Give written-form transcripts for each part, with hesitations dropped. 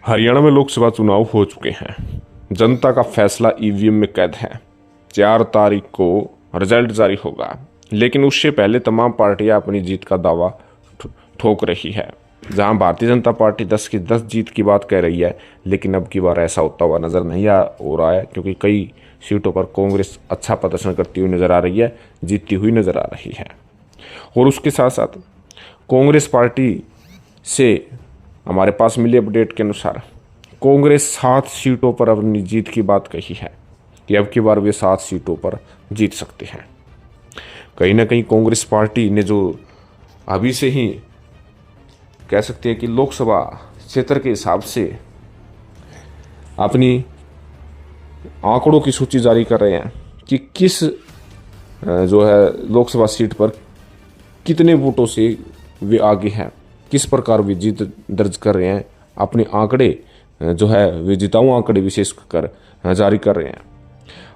हरियाणा में लोकसभा चुनाव हो चुके हैं। जनता का फैसला ईवीएम में कैद है। 4 तारीख को रिजल्ट जारी होगा, लेकिन उससे पहले तमाम पार्टियां अपनी जीत का दावा ठोक रही है। जहां भारतीय जनता पार्टी 10 की 10 जीत की बात कह रही है, लेकिन अब की बार ऐसा होता हुआ नजर नहीं हो रहा है, क्योंकि कई सीटों पर कांग्रेस अच्छा प्रदर्शन करती हुई नजर आ रही है, जीतती हुई नजर आ रही है। और उसके साथ साथ कांग्रेस पार्टी से हमारे पास मिली अपडेट के अनुसार कांग्रेस 7 सीटों पर अपनी जीत की बात कही है कि अब की बार वे 7 सीटों पर जीत सकते हैं। कहीं ना कहीं कांग्रेस पार्टी ने जो अभी से ही कह सकते हैं कि लोकसभा क्षेत्र के हिसाब से अपनी आंकड़ों की सूची जारी कर रहे हैं कि किस जो है लोकसभा सीट पर कितने वोटों से वे आगे हैं, किस प्रकार वे जीत दर्ज कर रहे हैं। अपने आंकड़े जो है वे जिताऊ आंकड़े विशेष कर जारी कर रहे हैं।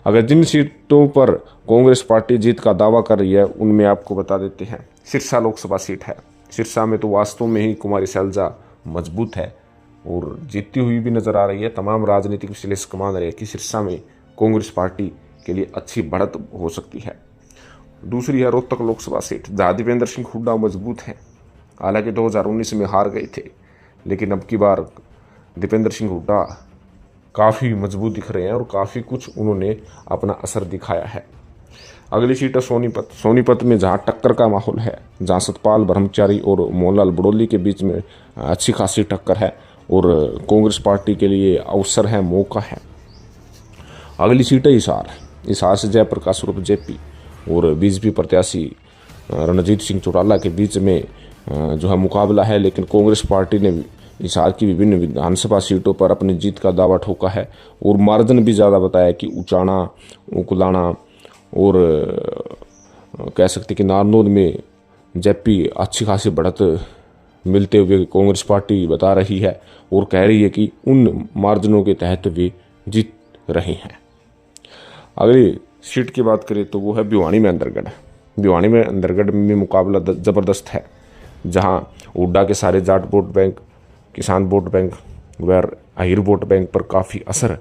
अगर जिन सीटों पर कांग्रेस पार्टी जीत का दावा कर रही है उनमें आपको बता देते हैं, सिरसा लोकसभा सीट है। सिरसा में तो वास्तव में ही कुमारी शैलजा मजबूत है और जीतती हुई भी नजर आ रही है। तमाम राजनीतिक विश्लेषक मान रहे हैं कि सिरसा में कांग्रेस पार्टी के लिए अच्छी बढ़त हो सकती है। दूसरी है रोहतक लोकसभा सीट, जहाँ दीपेंद्र सिंह हुड्डा मजबूत हैं। हालांकि 2019 में हार गए थे, लेकिन अब की बार दीपेंद्र सिंह हुड्डा काफ़ी मजबूत दिख रहे हैं और काफ़ी कुछ उन्होंने अपना असर दिखाया है। अगली सीट है सोनीपत। सोनीपत में जहां टक्कर का माहौल है, जहां सतपाल ब्रह्मचारी और मोहनलाल बड़ोली के बीच में अच्छी खासी टक्कर है और कांग्रेस पार्टी के लिए अवसर है, मौका है। अगली सीट है हिसार। हिसार से जयप्रकाश उर्फ जेपी और बीजेपी प्रत्याशी रणजीत सिंह चौटाला के बीच में जो है मुकाबला है, लेकिन कांग्रेस पार्टी ने हिसार की विभिन्न विधानसभा सीटों पर अपनी जीत का दावा ठोका है और मार्जिन भी ज़्यादा बताया कि उचाना, उकुलाना और कह सकते कि नारनौल में जेपी अच्छी खासी बढ़त मिलते हुए कांग्रेस पार्टी बता रही है और कह रही है कि उन मार्जिनों के तहत वे जीत रहे हैं। अगली सीट की बात करें तो वो है भिवानी में अंदरगढ़। भिवानी में अंदरगढ़ में मुकाबला ज़बरदस्त है, जहां हुड्डा के सारे जाट वोट बैंक, किसान वोट बैंक व अहिर वोट बैंक पर काफ़ी असर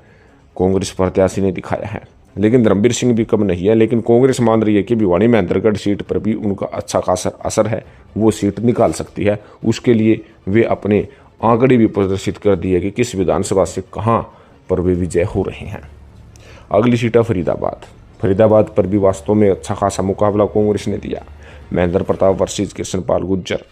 कांग्रेस प्रत्याशी ने दिखाया है। लेकिन धर्मवीर सिंह भी कम नहीं है, लेकिन कांग्रेस मान रही है कि भिवानी में अंदरगढ़ सीट पर भी उनका अच्छा खासा असर है, वो सीट निकाल सकती है। उसके लिए वे अपने आंकड़े भी प्रदर्शित कर दिए कि किस विधानसभा से कहाँ पर वे विजय हो रहे हैं। अगली सीट है फरीदाबाद। फरीदाबाद पर भी वास्तव में अच्छा खासा मुकाबला कांग्रेस ने दिया। महेंद्र प्रताप वर्सेस कृष्णपाल गुर्जर,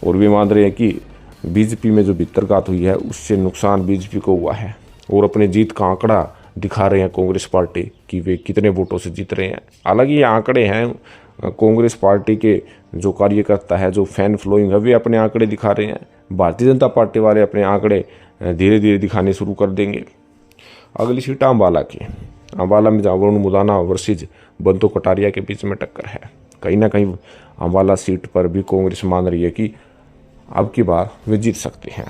और वे मान रहे हैं कि बीजेपी में जो भितरघात हुई है उससे नुकसान बीजेपी को हुआ है और अपने जीत का आंकड़ा दिखा रहे हैं कांग्रेस पार्टी कि वे कितने वोटों से जीत रहे हैं। हालांकि ये आंकड़े हैं कांग्रेस पार्टी के जो कार्यकर्ता है, जो फैन फॉलोइंग है, वे अपने आंकड़े दिखा रहे हैं। भारतीय जनता पार्टी वाले अपने आंकड़े धीरे धीरे दिखाने शुरू कर देंगे। अगली सीट अम्बाला की। अम्बाला में वरुण मुदाना वर्सेस बंतो कटारिया के बीच में टक्कर है। कहीं ना कहीं अम्बाला सीट पर भी कांग्रेस मान रही है कि अब की बार वे जीत सकते हैं।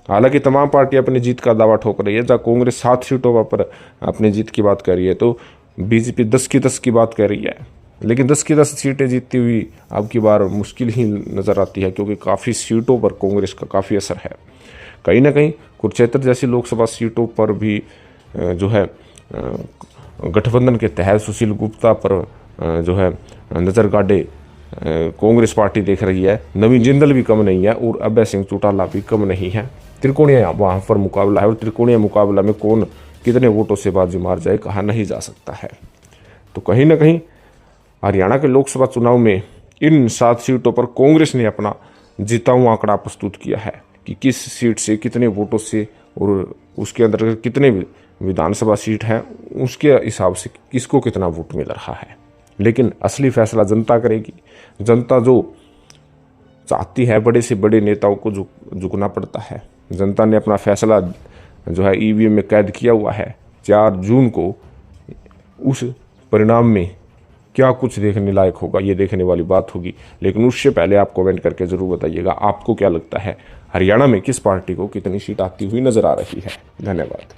हालांकि तमाम पार्टियां अपनी जीत का दावा ठोक रही है। जहाँ कांग्रेस 7 सीटों पर अपनी जीत की बात कर रही है, तो बीजेपी 10 की 10 की बात कर रही है, लेकिन 10 की 10 सीटें जीतती हुई अब की बार मुश्किल ही नज़र आती है, क्योंकि काफ़ी सीटों पर कांग्रेस का काफ़ी असर है। कहीं ना कहीं कुरुक्षेत्र जैसी लोकसभा सीटों पर भी जो है गठबंधन के तहत सुशील गुप्ता पर जो है नज़र गाड़े कांग्रेस पार्टी देख रही है। नवीन जिंदल भी कम नहीं है और अभय सिंह चौटाला भी कम नहीं है। त्रिकोणीय वहाँ पर मुकाबला है और त्रिकोणीय मुकाबला में कौन कितने वोटों से बाजी मार जाए कहा नहीं जा सकता है। तो कहीं ना कहीं हरियाणा के लोकसभा चुनाव में इन 7 सीटों पर कांग्रेस ने अपना जिताऊ आंकड़ा प्रस्तुत किया है कि किस सीट से कितने वोटों से और उसके अंदर कितने विधानसभा सीट हैं, उसके हिसाब से किसको कितना वोट मिल रहा है। लेकिन असली फैसला जनता करेगी। जनता जो चाहती है, बड़े से बड़े नेताओं को झुकना पड़ता है। जनता ने अपना फैसला जो है ईवीएम में कैद किया हुआ है। 4 जून को उस परिणाम में क्या कुछ देखने लायक होगा, ये देखने वाली बात होगी। लेकिन उससे पहले आप कमेंट करके ज़रूर बताइएगा आपको क्या लगता है, हरियाणा में किस पार्टी को कितनी सीट आती हुई नज़र आ रही है। धन्यवाद।